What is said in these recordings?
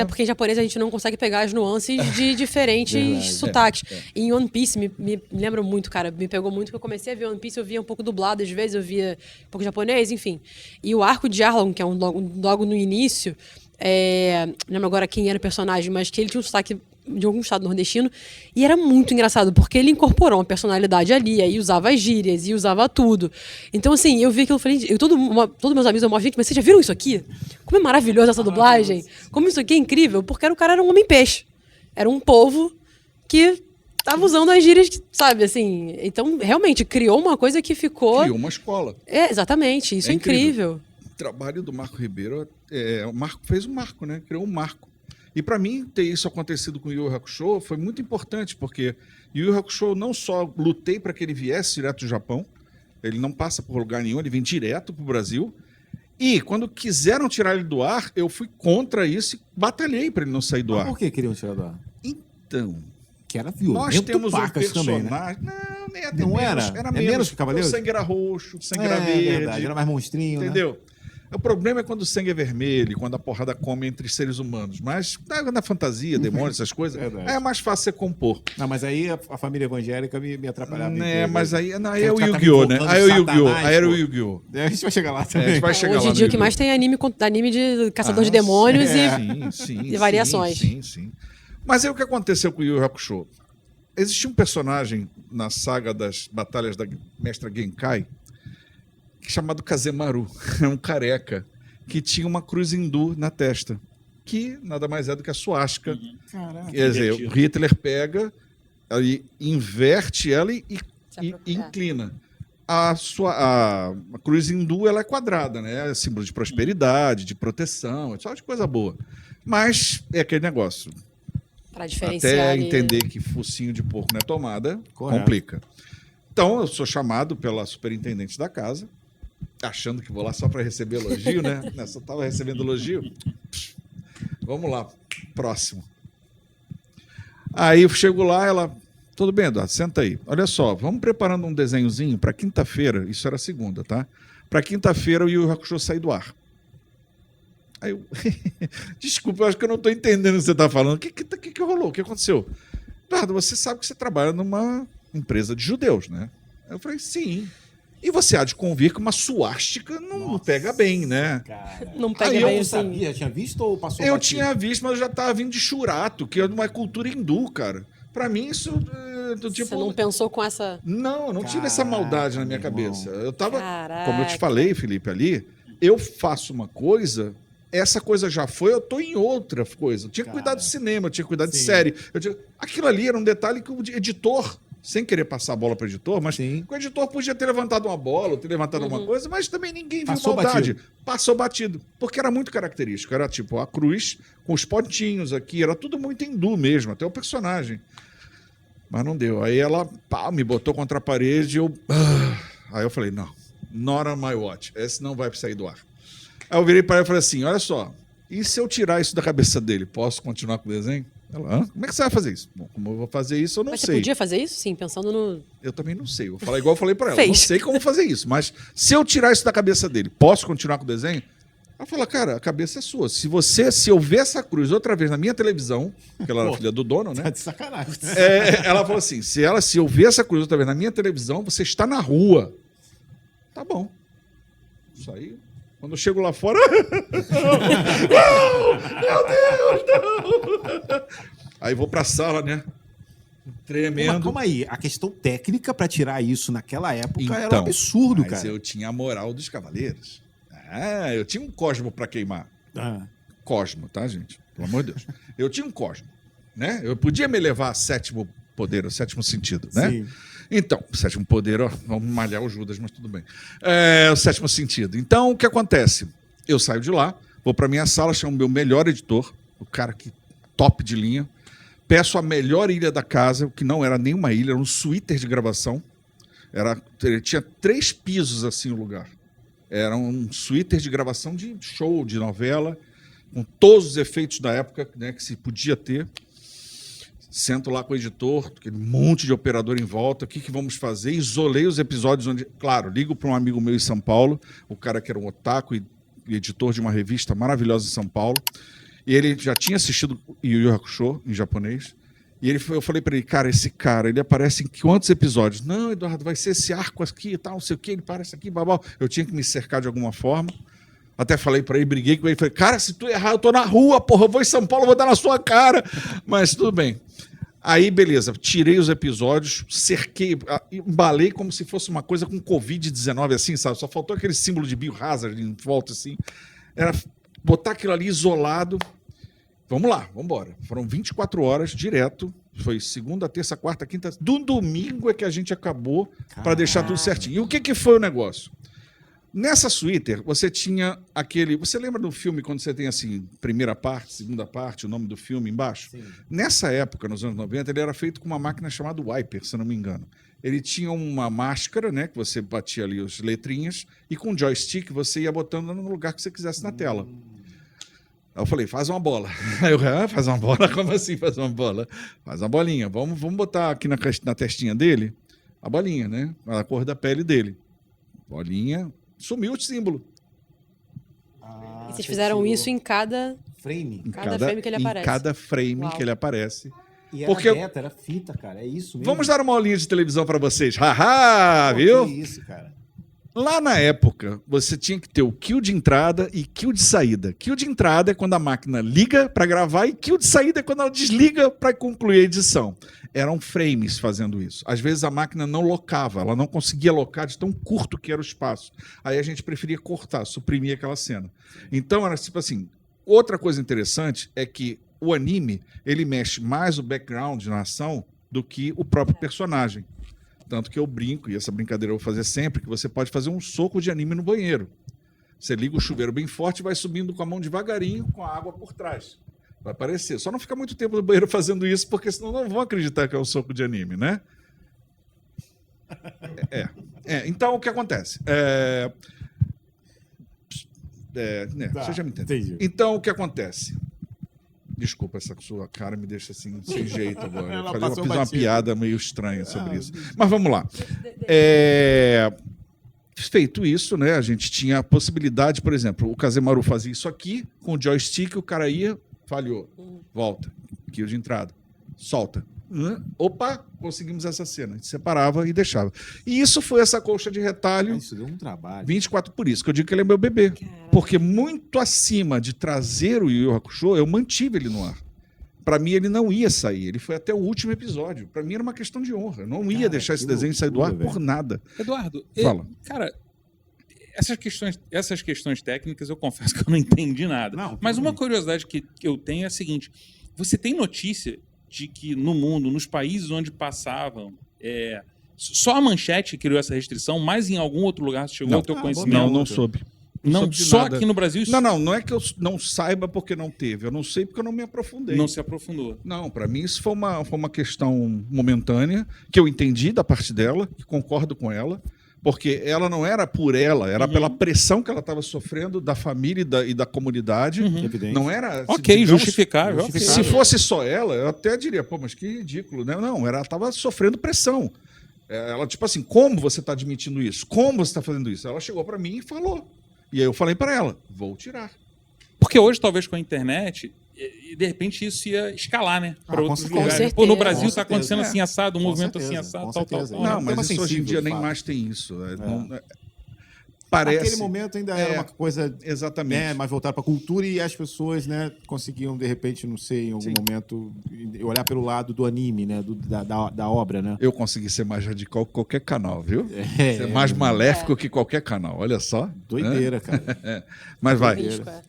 Até porque em japonês a gente não consegue pegar as nuances de diferentes Verdade, sotaques. E em One Piece, me lembra muito, cara. Me pegou muito, porque eu comecei a ver One Piece, eu via um pouco dublado, às vezes eu via um pouco japonês, enfim. E o arco de Arlong, que é logo no início, não lembro agora quem era o personagem, mas que ele tinha um sotaque de algum estado nordestino, e era muito engraçado, porque ele incorporou uma personalidade ali, aí usava as gírias, e usava tudo. Então, assim, eu vi aquilo e falei, todos meus amigos, eu mostro, gente, mas vocês já viram isso aqui? Como é maravilhosa essa dublagem? Como isso aqui é incrível? Porque o cara era um homem-peixe. Era um povo que tava usando as gírias, sabe, assim. Então, realmente, criou uma coisa que ficou... Criou uma escola. Exatamente, isso é incrível. O trabalho do Marco Ribeiro, o Marco fez um marco, né? Criou um marco. E para mim, ter isso acontecido com o Yu Yu Hakusho foi muito importante, porque Yu Yu Hakusho não só lutei para que ele viesse direto do Japão, ele não passa por lugar nenhum, ele vem direto para o Brasil. E quando quiseram tirar ele do ar, eu fui contra isso e batalhei para ele não sair do ar. Por que queriam tirar do ar? Então, que era violento, nós temos um pacas personagem... também, né? Não, nem até Não menos. era? Era É menos. menos que o Cavaleiro? O sangue era roxo, o sangue era verde. Verdade, era mais monstrinho, Entendeu? né? O problema é quando o sangue é vermelho, quando a porrada come entre seres humanos. Mas na fantasia, demônios, essas coisas, Verdade. é mais fácil você compor. Não, mas aí a família evangélica me atrapalhava. Mas aí Aí é o ficar Yu-Gi-Oh, né? também Aí é o voltando Yu-Gi-Oh! Satanás, Aí era o pô. Yu-Gi-Oh! A gente vai chegar lá A também. gente vai chegar Hoje lá em no dia o que Yu-Gi-Oh! mais tem é anime de Caçador de Demônios Sim, e variações. Sim. Mas aí o que aconteceu com o Yu Yu Hakusho? Existia um personagem na saga das batalhas da Mestra Genkai chamado Kazemaru. É um careca que tinha uma cruz hindu na testa, que nada mais é do que a suástica. Caraca. Quer dizer, o Hitler pega, aí inverte ela e apropriar. inclina. A cruz hindu ela é quadrada, né? É símbolo de prosperidade, de proteção, é só de coisa boa. Mas é aquele negócio. Pra diferenciar Até ali. entender que focinho de porco não é tomada, Correto. complica. Então, eu sou chamado pela superintendente da casa, achando que vou lá só para receber elogio, né? Só estava recebendo elogio. Vamos lá, próximo. Aí eu chego lá, ela... Tudo bem, Eduardo, senta aí. Olha só, vamos preparando um desenhozinho para quinta-feira, isso era segunda, tá? Para quinta-feira o Yu Yu Hakusho sair do ar. Aí eu... Desculpa, eu acho que eu não estou entendendo o que você está falando. O que rolou? O que aconteceu? Eduardo, você sabe que você trabalha numa empresa de judeus, né? Eu falei, sim. E você há de convir que uma suástica não pega bem, né? Cara. Não pega Aí bem eu assim. Sabia? Tinha visto ou passou Eu batido? tinha visto, mas eu já estava vindo de churato, que é de uma cultura hindu, cara. Para mim, isso... tipo, Você não pensou com essa... não tive essa maldade na minha Caraca, meu cabeça. Eu tava, Caraca. como eu te falei, Felipe, ali, eu faço uma coisa, essa coisa já foi, eu tô em outra coisa. Eu tinha que cuidar do cinema, eu tinha que cuidar de Sim. série. Aquilo ali era um detalhe que o editor, sem querer passar a bola para o editor, mas Sim. o editor podia ter levantado uma bola, ou ter levantado alguma coisa, mas também ninguém viu Passou maldade. batido. Passou batido. Porque era muito característico. Era tipo a cruz com os pontinhos aqui, era tudo muito hindu mesmo, até o personagem. Mas não deu. Aí ela me botou contra a parede e eu... Aí eu falei, não, not on my watch. Esse não vai sair do ar. Aí eu virei para ela e falei assim, olha só, e se eu tirar isso da cabeça dele, posso continuar com o desenho? Ela, hã? Como é que você vai fazer isso? Bom, como eu vou fazer isso, eu não Mas sei. você podia fazer isso? Sim, pensando no... Eu também não sei. Eu vou falar igual eu falei para ela. Fez. Não sei como fazer isso, mas se eu tirar isso da cabeça dele, posso continuar com o desenho? Ela fala, cara, a cabeça é sua. Se eu ver essa cruz outra vez na minha televisão, porque ela era filha do dono, né? Tá de sacanagem. Ela falou assim, se eu ver essa cruz outra vez na minha televisão, você está na rua. Tá bom. Isso aí. Quando eu chego lá fora... Não! Meu Deus, não! Aí vou pra sala, né? Tremendo. Calma aí, a questão técnica pra tirar isso naquela época era um Então, absurdo, mas cara. eu tinha a moral dos cavaleiros. Eu tinha um cosmo pra queimar. Ah, Cosmo, tá, gente? Pelo amor de Deus. Eu tinha um cosmo, né? Eu podia me levar a sétimo poder, o sétimo sentido, né? sim. Então, o sétimo poder, ó, vamos malhar o Judas, mas tudo bem. O sétimo sentido. Então, o que acontece? Eu saio de lá, vou para minha sala, chamo o meu melhor editor, o cara que top de linha, peço a melhor ilha da casa, que não era nenhuma ilha, era um suíter de gravação. Tinha 3 pisos assim o lugar. Era um suíter de gravação de show, de novela, com todos os efeitos da época, né, que se podia ter. Sento lá com o editor, aquele monte de operador em volta, o que vamos fazer? Isolei os episódios onde... Claro, ligo para um amigo meu em São Paulo, o cara que era um otaku e editor de uma revista maravilhosa em São Paulo, E ele já tinha assistido Yu Yu Hakusho em japonês. E eu falei pra ele, cara, esse cara, ele aparece em quantos episódios? Não, Eduardo, vai ser esse arco aqui e tal, não sei o que, ele parece aqui, babau. Eu tinha que me cercar de alguma forma. Até falei pra ele, briguei com ele, falei, cara, se tu errar, eu tô na rua, porra, eu vou em São Paulo, vou dar na sua cara. Mas tudo bem. Aí, beleza, tirei os episódios, cerquei, embalei como se fosse uma coisa com Covid-19, assim, sabe? Só faltou aquele símbolo de Biohazard em volta, assim. Era botar aquilo ali isolado. Vamos lá, vamos embora. Foram 24 horas direto. Foi segunda, terça, quarta, quinta. Do domingo é que a gente acabou para deixar tudo certinho. E o que foi o negócio? Nessa Twitter, você tinha aquele... Você lembra do filme quando você tem, assim, primeira parte, segunda parte, o nome do filme embaixo? Sim. Nessa época, nos anos 90, ele era feito com uma máquina chamada Wiper, se não me engano. Ele tinha uma máscara, né, que você batia ali as letrinhas, e com joystick você ia botando no lugar que você quisesse na tela. Aí eu falei, faz uma bola. Aí eu, faz uma bola? Como assim faz uma bola? Faz uma bolinha. Vamos botar aqui na testinha dele a bolinha, né? A cor da pele dele. Bolinha. Sumiu o símbolo. E vocês fizeram isso em cada frame. Cada frame que ele aparece. Em cada frame Uau. que ele aparece. E era Porque- beta, era fita, cara. É isso mesmo. Vamos dar uma aulinha de televisão para vocês. Haha, viu? Que isso, cara. Lá na época, você tinha que ter o kill de entrada e kill de saída. Kill de entrada é quando a máquina liga para gravar e kill de saída é quando ela desliga para concluir a edição. Eram frames fazendo isso. Às vezes a máquina não locava, ela não conseguia locar de tão curto que era o espaço. Aí a gente preferia cortar, suprimir aquela cena. Então era tipo assim, outra coisa interessante é que o anime, ele mexe mais o background na ação do que o próprio personagem. Tanto que eu brinco, e essa brincadeira eu vou fazer sempre, que você pode fazer um soco de anime no banheiro. Você liga o chuveiro bem forte e vai subindo com a mão devagarinho, com a água por trás. Vai aparecer. Só não fica muito tempo no banheiro fazendo isso, porque senão não vão acreditar que é um soco de anime, né? Então, o que acontece? Você já me entendeu. Entendi. Então, o que acontece? Desculpa, essa sua cara me deixa assim, sem jeito agora. Ela Eu passou fiz uma batido. piada meio estranha sobre isso. Mas vamos lá. Feito isso, né? A gente tinha a possibilidade, por exemplo, o Kazemaru fazia isso aqui, com o joystick, o cara ia, falhou, volta, kill de entrada, solta. Opa, conseguimos essa cena. A gente separava e deixava. E isso foi essa colcha de retalho. Isso deu um trabalho. 24 por isso, que eu digo que ele é meu bebê. Porque muito acima de trazer o Yu Yu Hakusho, eu mantive ele no ar. Pra mim, ele não ia sair. Ele foi até o último episódio. Pra mim, era uma questão de honra. Eu não ia deixar esse que desenho sair do ar loucura, por nada. Eduardo, Fala. cara, essas questões técnicas eu confesso que eu não entendi nada. Não, Mas tudo uma bem. curiosidade que eu tenho é a seguinte: você tem notícia de que no mundo, nos países onde passavam, só a Manchete criou essa restrição, mas em algum outro lugar chegou ao teu conhecimento? Não soube. Não, soube de só nada. aqui no Brasil isso Não é que eu não saiba porque não teve. Eu não sei porque eu não me aprofundei. não se aprofundou. Não, para mim isso foi uma questão momentânea, que eu entendi da parte dela, e concordo com ela, porque ela não era por ela, era pela pressão que ela estava sofrendo da família e da comunidade. Evidente. Não era... Ok, digamos, justificável. ok. Se fosse só ela, eu até diria, pô, mas que ridículo, né? Não, ela estava sofrendo pressão. Ela, tipo assim, como você está admitindo isso? Como você está fazendo isso? Ela chegou para mim e falou. E aí eu falei para ela, vou tirar. Porque hoje, talvez com a internet, e de repente isso ia escalar, né? Para com outros certeza. lugares. Com Pô, no certeza. Brasil Com está acontecendo certeza. assim assado, um Com movimento assim certeza, assado, com tal. certeza. Não, tema mas isso hoje em sensível, dia de nem fato. mais tem isso. Parece... Naquele momento ainda era uma coisa Exatamente. mais voltada para a cultura e as pessoas, né, conseguiam, de repente, não sei, em algum momento, olhar pelo lado do anime, né, da obra, né? Eu consegui ser mais radical que qualquer canal, viu? Ser mais maléfico que qualquer canal, olha só. Doideira, cara. Mas vai. Risco, é.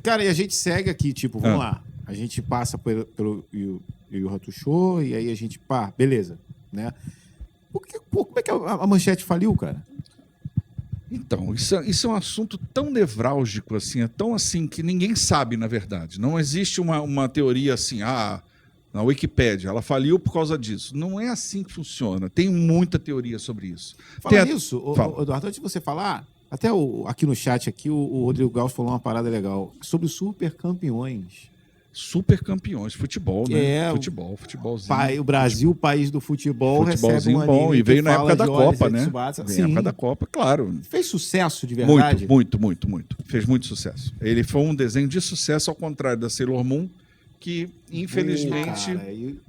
Cara, e a gente segue aqui, tipo, vamos lá. A gente passa pelo Yu Yu Hakusho e aí a gente, beleza, né? Como é que a Manchete faliu, cara? Então, isso é um assunto tão nevrálgico, assim, é tão assim, que ninguém sabe, na verdade. Não existe uma teoria assim, na Wikipédia, ela faliu por causa disso. Não é assim que funciona. Tem muita teoria sobre isso. Fala nisso, Fala. Eduardo, antes de você falar, até aqui no chat, aqui, o Rodrigo Gauss falou uma parada legal sobre os super campeões. Super campeões, futebol, né? É, Futebolzinho. O Brasil, país do futebol, recebe Futebolzinho um bom. anime E veio que na fala época da de Oliver Copa, né? Tsubasa. Veio na época da Copa, claro. Fez sucesso de verdade? Muito. Fez muito sucesso. Ele foi um desenho de sucesso, ao contrário da Sailor Moon, que infelizmente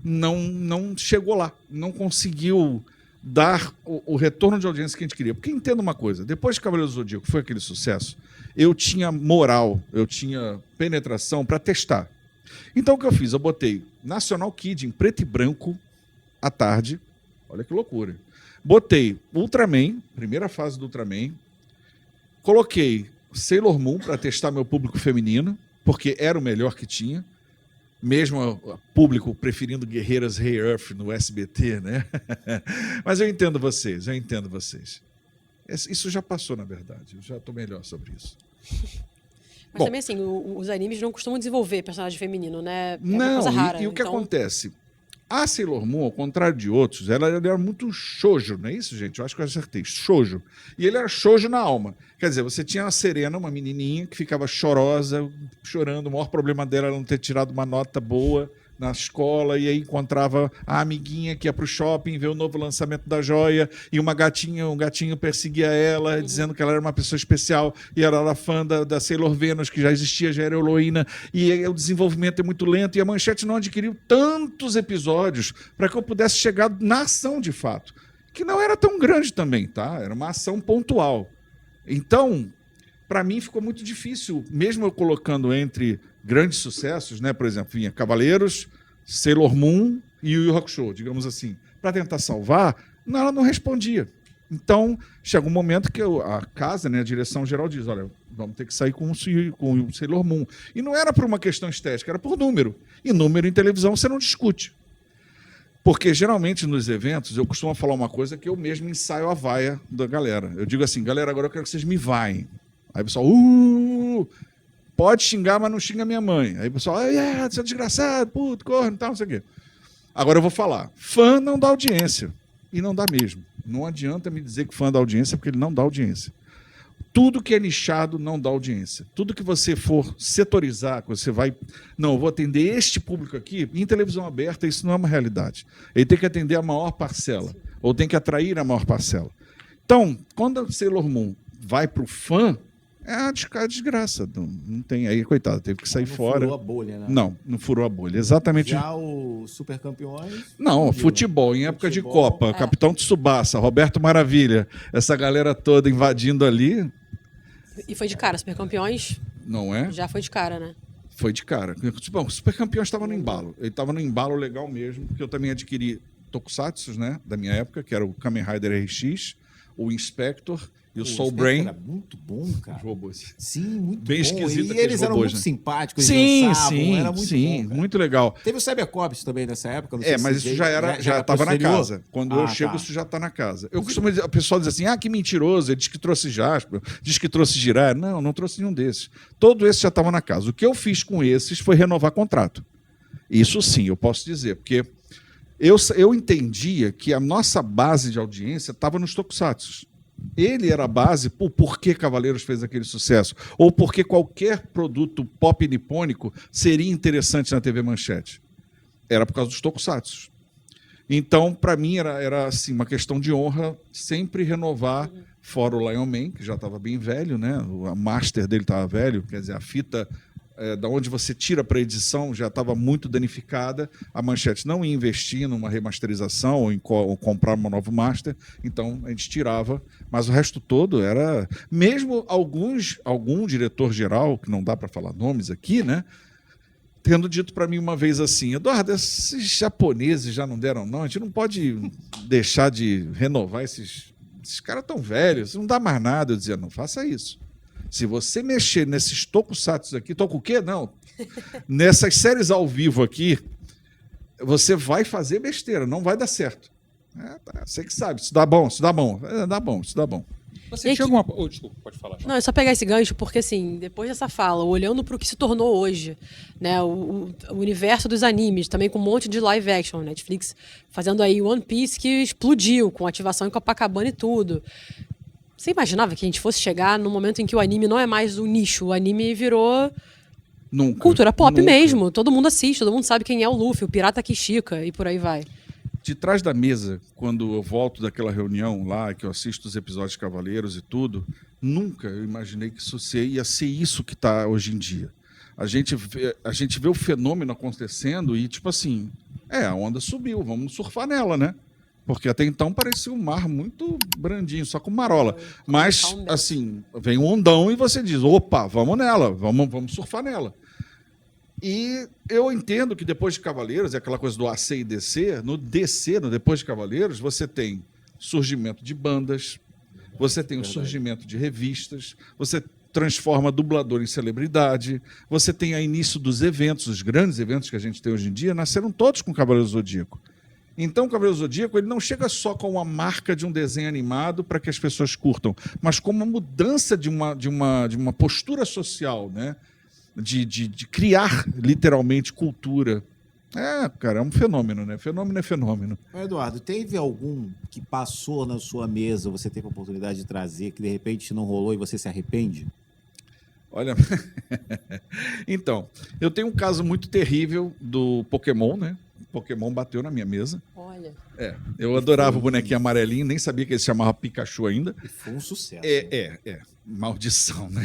não chegou lá. Não conseguiu dar o retorno de audiência que a gente queria. Porque entenda uma coisa, depois de Cavaleiro do Zodíaco foi aquele sucesso, eu tinha moral, eu tinha penetração para testar. Então o que eu fiz? Eu botei National Kid em preto e branco à tarde. Olha que loucura. Botei Ultraman, primeira fase do Ultraman. Coloquei Sailor Moon para testar meu público feminino, porque era o melhor que tinha. Mesmo o público preferindo Guerreiras Rei Earth no SBT, né? Mas eu entendo vocês. Isso já passou, na verdade. Eu já estou melhor sobre isso. Mas também, assim, os animes não costumam desenvolver personagem feminino, né? É uma Não, coisa rara. e o que acontece? A Sailor Moon, ao contrário de outros, ela era muito shoujo, não é isso, gente? Eu acho que eu acertei. Shoujo. E ele era shoujo na alma. Quer dizer, você tinha a Serena, uma menininha que ficava chorosa, chorando. O maior problema dela era não ter tirado uma nota boa na escola, e aí encontrava a amiguinha que ia pro shopping ver o novo lançamento da joia, e um gatinho perseguia ela, dizendo que ela era uma pessoa especial, e ela era fã da Sailor Venus, que já existia, já era heroína, e o desenvolvimento é muito lento, e a Manchete não adquiriu tantos episódios para que eu pudesse chegar na ação de fato, que não era tão grande também, tá? Era uma ação pontual. Então, para mim ficou muito difícil, mesmo eu colocando entre grandes sucessos, né? Por exemplo, vinha Cavaleiros, Sailor Moon e Yu Yu Hakusho, digamos assim, para tentar salvar, ela não respondia. Então, chega um momento que a casa, né, a direção geral diz, olha, vamos ter que sair com o Sailor Moon. E não era por uma questão estética, era por número. E número em televisão você não discute. Porque, geralmente, nos eventos, eu costumo falar uma coisa que eu mesmo ensaio a vaia da galera. Eu digo assim, galera, agora eu quero que vocês me vaiem. Aí o pessoal, pode xingar, mas não xinga minha mãe. Aí o pessoal, você é desgraçado, puto, corno, tal, não sei o quê. Agora eu vou falar, fã não dá audiência. E não dá mesmo. Não adianta me dizer que fã dá audiência, porque ele não dá audiência. Tudo que é nichado não dá audiência. Tudo que você for setorizar, que você vai... Não, eu vou atender este público aqui, em televisão aberta isso não é uma realidade. Ele tem que atender a maior parcela, ou tem que atrair a maior parcela. Então, quando a Sailor Moon vai para o fã, é a desgraça. Não tem aí, coitado, teve que sair fora. Não furou a bolha, né? Não furou a bolha. Exatamente. Já o Super Campeões... Não, futebol, em época de Copa. Capitão Tsubasa, Roberto Maravilha, essa galera toda invadindo ali. E foi de cara, Super Campeões Não é? já foi de cara, né? Foi de cara. Bom, o Super Campeões estava no embalo. Ele estava no embalo legal mesmo, porque eu também adquiri tokusatsu, né, da minha época, que era o Kamen Rider RX, o Inspector e o Soul Brain. Era muito bom, cara. Os robôs. Sim, muito Bem bom. esquisito E eles eram robôs, muito né? simpáticos, Sim, dançavam, era muito bom, cara. muito legal. Teve o Cybercops também nessa época. Não sei Mas se isso já estava na casa. Quando eu chego, tá. isso já está na casa. Eu costumo dizer, o pessoal diz assim, que mentiroso, ele diz que trouxe Jasper, diz que trouxe Jiraiya. Não trouxe nenhum desses. Todos esses já estavam na casa. O que eu fiz com esses foi renovar contrato. Isso sim, eu posso dizer, porque eu entendia que a nossa base de audiência estava nos tokusatsus. Ele era a base por que Cavaleiros fez aquele sucesso, ou porque qualquer produto pop nipônico seria interessante na TV Manchete. Era por causa dos tokusatsus. Então, para mim, era assim, uma questão de honra sempre renovar, fora o Lion Man, que já estava bem velho, né? O master dele estava velho, quer dizer, a fita da onde você tira para edição já estava muito danificada. A Manchete não ia investir numa remasterização ou comprar um novo master, então a gente tirava, mas o resto todo era... Mesmo algum diretor-geral, que não dá para falar nomes aqui, né? Tendo dito para mim uma vez assim, Eduardo, esses japoneses já não deram não, a gente não pode deixar de renovar esses caras tão velhos, não dá mais nada. Eu dizia, não faça isso. Se você mexer nesses tokusatsu aqui, toku o quê? Não. Nessas séries ao vivo aqui, você vai fazer besteira, não vai dar certo. Você que sabe, isso dá bom. Isso dá bom. Você tinha alguma... desculpa, pode falar. Não, é só pegar esse gancho, porque assim, depois dessa fala, olhando para o que se tornou hoje, né, o universo dos animes, também com um monte de live action, Netflix fazendo aí One Piece que explodiu, com ativação em Copacabana e tudo. Você imaginava que a gente fosse chegar no momento em que o anime não é mais um nicho, o anime virou Nunca. Cultura pop Nunca. mesmo. Todo mundo assiste, todo mundo sabe quem é o Luffy, o pirata que estica e por aí vai. De trás da mesa, quando eu volto daquela reunião lá, que eu assisto os episódios de Cavaleiros e tudo, nunca eu imaginei que isso ia ser isso que está hoje em dia. A gente vê o fenômeno acontecendo e, tipo assim, a onda subiu, vamos surfar nela, né? Porque até então parecia um mar muito brandinho, só com marola. Mas, assim, vem um ondão e você diz, opa, vamos nela, vamos surfar nela. E eu entendo que depois de Cavaleiros, é aquela coisa do AC e DC, no depois de Cavaleiros, você tem surgimento de bandas, você tem o surgimento de revistas, você transforma dublador em celebridade, você tem o início dos eventos, os grandes eventos que a gente tem hoje em dia, nasceram todos com Cavaleiro Zodíaco. Então, o Cavaleiro Zodíaco ele não chega só com a marca de um desenho animado para que as pessoas curtam, mas como uma mudança de uma postura social, né? De criar, literalmente, cultura. Cara, é um fenômeno, né? Fenômeno é fenômeno. Eduardo, teve algum que passou na sua mesa, você teve a oportunidade de trazer, que de repente não rolou e você se arrepende? Olha, então, eu tenho um caso muito terrível do Pokémon, né? Pokémon bateu na minha mesa. Olha. Eu adorava o bonequinho amarelinho, nem sabia que ele se chamava Pikachu ainda. E foi um sucesso. Maldição, né?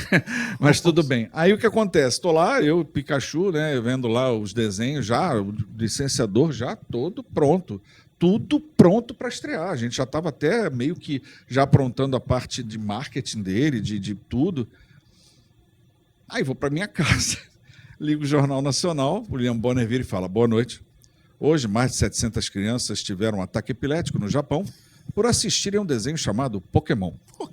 Mas tudo bem. Aí o que acontece? Estou lá, eu, Pikachu, né, vendo lá os desenhos já, o licenciador já todo pronto. Tudo pronto para estrear. A gente já estava até meio que já aprontando a parte de marketing dele, de tudo. Aí vou para minha casa, ligo o Jornal Nacional, o William Bonner vira e fala, boa noite. Hoje, mais de 700 crianças tiveram um ataque epilético no Japão por assistirem a um desenho chamado Pokémon.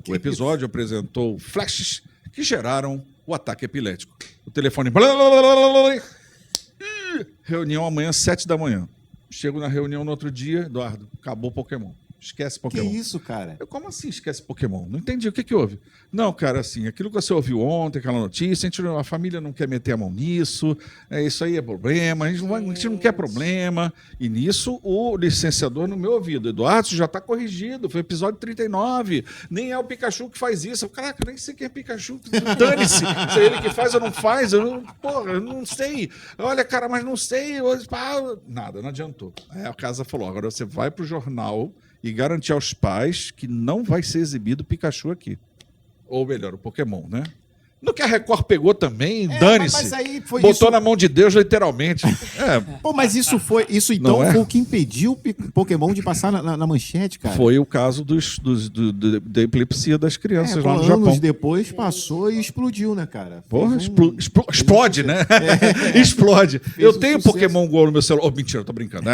O episódio apresentou flashes que geraram o ataque epilético. O telefone... Reunião amanhã, 7 da manhã. Chego na reunião no outro dia, Eduardo, acabou Pokémon. Esquece Pokémon. Que isso, cara? Como assim esquece Pokémon? Não entendi. O que houve? Não, cara, assim, aquilo que você ouviu ontem, aquela notícia, a família não quer meter a mão nisso, isso aí é problema, a gente não quer problema. E nisso, o licenciador no meu ouvido, Eduardo, isso já está corrigido, foi episódio 39, nem é o Pikachu que faz isso. Caraca, nem sei quem é Pikachu, dane-se, se é ele que faz ou não faz, eu não sei. Olha, cara, mas não sei. Nada, não adiantou. Aí a casa falou, agora você vai para o jornal e garantir aos pais que não vai ser exibido o Pikachu aqui. Ou melhor, o Pokémon, né? No que a Record pegou também, dane-se. Mas aí foi botou isso... na mão de Deus, literalmente. Pô, mas isso então foi o que impediu o Pokémon de passar na manchete, cara. Foi o caso da epilepsia das crianças lá no Japão. Anos depois passou e explodiu, né, cara? Porra, explode, né? Explode. Eu tenho Pokémon Go no meu celular. Oh, mentira, eu tô brincando.